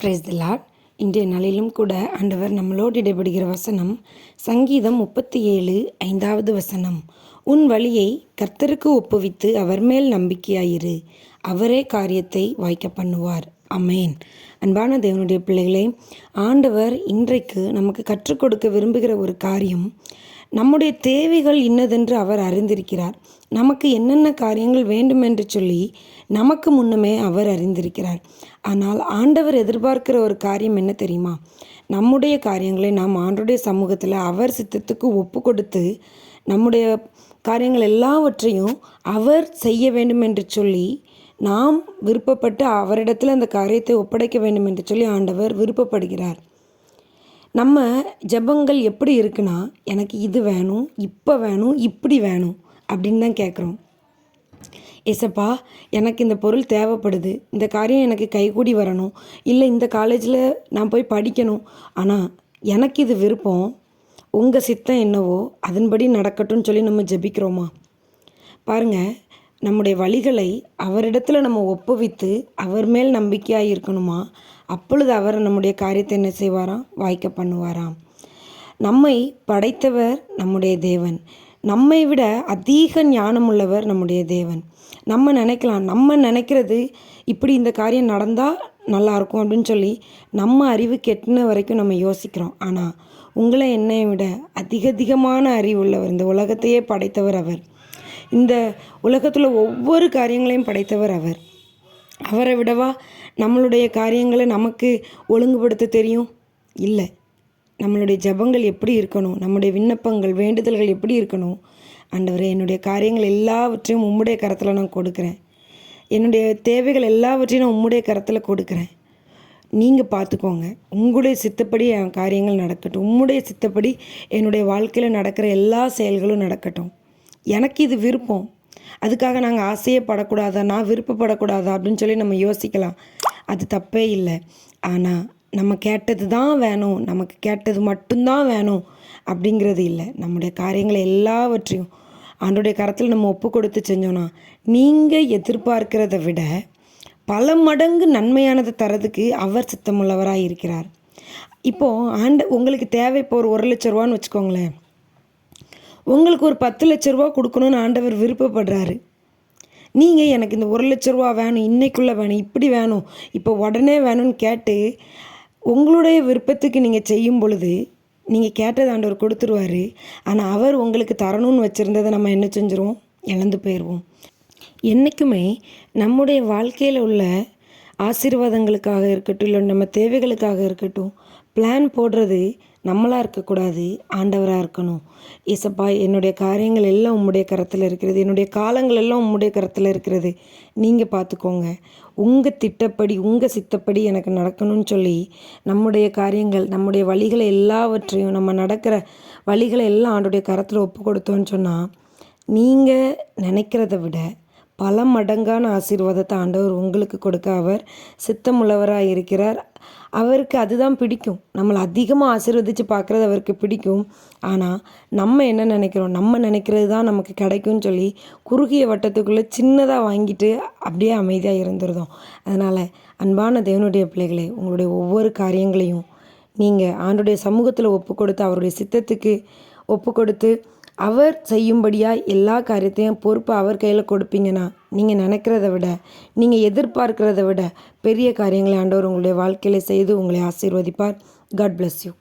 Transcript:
Praise the Lord. இன்றைய நாளிலும் கூட ஆண்டவர் நம்மளோடு இடைபடுகிற வசனம் சங்கீதம் 37:5 வசனம். உன் வழியை கர்த்தருக்கு ஒப்புவித்து அவர் மேல் நம்பிக்கையாயிரு, அவரே காரியத்தை வாய்க்க பண்ணுவார். அமேன். அன்பான தேவனுடைய பிள்ளைகளே, ஆண்டவர் இன்றைக்கு நமக்கு கற்றுக் கொடுக்க விரும்புகிற ஒரு காரியம், நம்முடைய தேவைகள் இன்னதென்று அவர் அறிந்திருக்கிறார். நமக்கு என்னென்ன காரியங்கள் வேண்டும் என்று சொல்லி நமக்கு முன்னமே அவர் அறிந்திருக்கிறார். ஆனால் ஆண்டவர் எதிர்பார்க்கிற ஒரு காரியம் என்ன தெரியுமா? நம்முடைய காரியங்களை நாம் ஆண்டவருடைய சமூகத்தில் அவர் சித்தத்துக்கு ஒப்பு கொடுத்து நம்முடைய காரியங்கள் எல்லாவற்றையும் அவர் செய்ய வேண்டும் என்று சொல்லி நாம் விருப்பப்பட்டு அவரிடத்தில் அந்த காரியத்தை ஒப்படைக்க வேண்டும் என்று சொல்லி ஆண்டவர் விருப்பப்படுகிறார். நம்ம ஜெபங்கள் எப்படி இருக்குன்னா, எனக்கு இது வேணும், இப்போ வேணும், இப்படி வேணும் அப்படின்னு தான் கேட்குறோம். ஏசப்பா, எனக்கு இந்த பொருள் தேவைப்படுது, இந்த காரியம் எனக்கு கைகூடி வரணும், இல்லை இந்த காலேஜில் நான் போய் படிக்கணும், ஆனால் எனக்கு இது விருப்பம், உங்கள் சித்தம் என்னவோ அதன்படி நடக்கட்டும்னு சொல்லி நம்ம ஜெபிக்கிறோமா? பாருங்கள், நம்முடைய வழிகளை அவரிடத்தில் நம்ம ஒப்புவித்து அவர் மேல் நம்பிக்கையாக இருக்கணுமா? அப்பொழுது அவர் நம்முடைய காரியத்தை என்ன செய்வாராம்? வாய்க்க பண்ணுவாராம். நம்மை படைத்தவர் நம்முடைய தேவன். நம்மை விட அதிக ஞானம் உள்ளவர் நம்முடைய தேவன். நம்ம நினைக்கிறது இப்படி இந்த காரியம் நடந்தால் நல்லாயிருக்கும் அப்படின்னு சொல்லி நம்ம அறிவு கெட்டின வரைக்கும் நம்ம யோசிக்கிறோம். ஆனால் உங்களை என்னை விட அதிகமான அறிவு உள்ளவர், இந்த உலகத்தையே படைத்தவர் அவர். இந்த உலகத்தில் ஒவ்வொரு காரியங்களையும் படைத்தவர் அவர். அவரை விடவா நம்மளுடைய காரியங்களை நமக்கு ஒழுங்குபடுத்த தெரியும்? இல்லை. நம்மளுடைய ஜெபங்கள் எப்படி இருக்கணும், நம்முடைய விண்ணப்பங்கள் வேண்டுதல்கள் எப்படி இருக்கணும்? ஆண்டவரே, என்னுடைய காரியங்கள் எல்லாவற்றையும் உம்முடைய கரத்தில் நான் கொடுக்குறேன், என்னுடைய தேவைகள் எல்லாவற்றையும் நான் உம்முடைய கரத்தில் கொடுக்குறேன், நீங்கள் பார்த்துக்கோங்க, உங்களுடைய சித்தப்படி என் காரியங்கள் நடக்கட்டும், உம்முடைய சித்தப்படி என்னுடைய வாழ்க்கையில் நடக்கிற எல்லா செயல்களும் நடக்கட்டும். எனக்கு இது விருப்பம், அதுக்காக நாங்கள் ஆசையே படக்கூடாதா, நான் விருப்பப்படக்கூடாதா அப்படின்னு சொல்லி நம்ம யோசிக்கலாம். அது தப்பே இல்லை. ஆனால் நம்ம கேட்டது தான் வேணும், நமக்கு கேட்டது மட்டும்தான் வேணும் அப்படிங்கிறது இல்லை. நம்முடைய காரியங்களை எல்லாவற்றையும் ஆண்டோடைய கரத்தில் நம்ம ஒப்பு கொடுத்து செஞ்சோன்னா, நீங்கள் எதிர்பார்க்கிறத விட பல மடங்கு நன்மையானதை தரதுக்கு அவர் சித்தமுள்ளவராக இருக்கிறார். இப்போது உங்களுக்கு தேவை இப்போ ஒரு 1 லட்ச ரூபான்னு வச்சுக்கோங்களேன். உங்களுக்கு ஒரு 10 லட்ச ரூபா கொடுக்கணுன்னு ஆண்டவர் விருப்பப்படுறாரு. நீங்கள் எனக்கு இந்த 1 லட்ச ரூபா வேணும், இன்னைக்குள்ளே வேணும், இப்படி வேணும், இப்போ உடனே வேணும்னு கேட்டு உங்களுடைய விருப்பத்துக்கு நீங்கள் செய்யும் பொழுது நீங்கள் கேட்டது ஆண்டவர் கொடுத்துருவார். ஆனால் அவர் உங்களுக்கு தரணும்னு வச்சுருந்ததை நம்ம என்ன செஞ்சுருவோம்? இழந்து போயிடுவோம். என்றைக்குமே நம்முடைய வாழ்க்கையில் உள்ள ஆசீர்வாதங்களுக்காக இருக்கட்டும், இல்லை நம்ம தேவைகளுக்காக இருக்கட்டும், பிளான் போடுறது நம்மளாக இருக்கக்கூடாது, ஆண்டவராக இருக்கணும். ஏசப்பா, என்னுடைய காரியங்கள் எல்லாம் உம்முடைய கரத்தில் இருக்கிறது, என்னுடைய காலங்கள் எல்லாம் உம்முடைய கரத்தில் இருக்கிறது, நீங்கள் பார்த்துக்கோங்க, உங்கள் திட்டப்படி உங்கள் சித்தப்படி எனக்கு நடக்கணும்னு சொல்லி நம்முடைய காரியங்கள், நம்முடைய வழிகளை எல்லாவற்றையும், நம்ம நடக்கிற வழிகளை எல்லாம் ஆண்டோடைய கரத்தில் ஒப்பு கொடுத்தோன்னு சொன்னால், நீங்கள் நினைக்கிறத விட பல மடங்கான ஆசீர்வாதத்தை ஆண்டவர் உங்களுக்கு கொடுக்க அவர் சித்தமுள்ளவராக இருக்கிறார். அவருக்கு அதுதான் பிடிக்கும். நம்மளை அதிகமாக ஆசீர்வதித்து பார்க்குறது அவருக்கு பிடிக்கும். ஆனால் நம்ம என்ன நினைக்கிறோம்? நம்ம நினைக்கிறது தான் நமக்கு கிடைக்கும்னு சொல்லி குறுகிய வட்டத்துக்குள்ளே சின்னதாக வாங்கிட்டு அப்படியே அமைதியாக இருந்துருதோம். அதனால் அன்பான தேவனுடைய பிள்ளைகளே, உங்களுடைய ஒவ்வொரு காரியங்களையும் நீங்கள் ஆண்டோடைய சமூகத்தில் ஒப்பு கொடுத்து அவருடைய சித்தத்துக்கு ஒப்பு கொடுத்து அவர் செய்யும்படியாக எல்லா காரியத்தையும் பொறுப்பு அவர் கையில் கொடுப்பீங்கன்னா, நீங்கள் நினைக்கிறத விட, நீங்கள் எதிர்பார்க்கிறத விட பெரிய காரியங்களை ஆண்டவர் உங்களுடைய வாழ்க்கையில் செய்து உங்களை ஆசீர்வதிப்பார். God bless you.